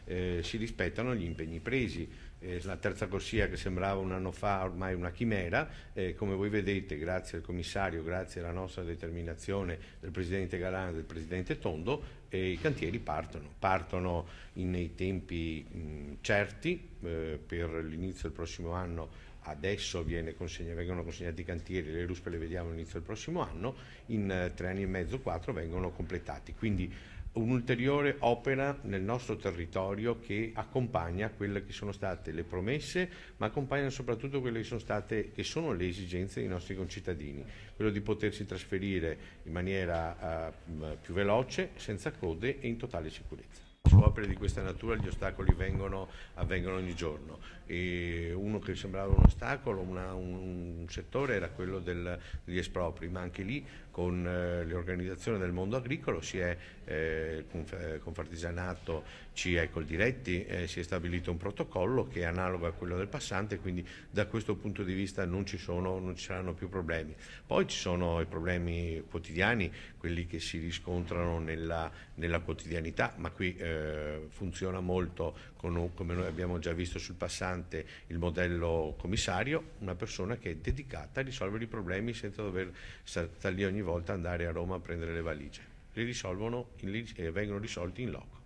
si rispettano gli impegni presi. La terza corsia, che sembrava un anno fa ormai una chimera, come voi vedete, grazie al commissario, grazie alla nostra determinazione del Presidente Galan e del Presidente Tondo, i cantieri partono nei tempi certi. Per l'inizio del prossimo anno adesso vengono consegnati i cantieri, le ruspe le vediamo all'inizio del prossimo anno, in 3 anni e mezzo, 4 vengono completati. Quindi un'ulteriore opera nel nostro territorio che accompagna quelle che sono state le promesse, ma accompagna soprattutto quelle che sono le esigenze dei nostri concittadini, quello di potersi trasferire in maniera più veloce, senza code e in totale sicurezza. Su opere di questa natura gli ostacoli avvengono ogni giorno, e uno che sembrava un ostacolo, un settore, era quello degli espropri, ma anche lì con le organizzazioni del mondo agricolo Confartigianato, CIE e Coldiretti, si è stabilito un protocollo che è analogo a quello del passante, quindi da questo punto di vista non ci saranno più problemi. Poi ci sono i problemi quotidiani, quelli che si riscontrano nella quotidianità, ma qui funziona molto come noi abbiamo già visto sul passante, il modello commissario, una persona che è dedicata a risolvere i problemi senza dover stare lì ogni volta, andare a Roma a prendere le valigie. Li vengono risolti in loco.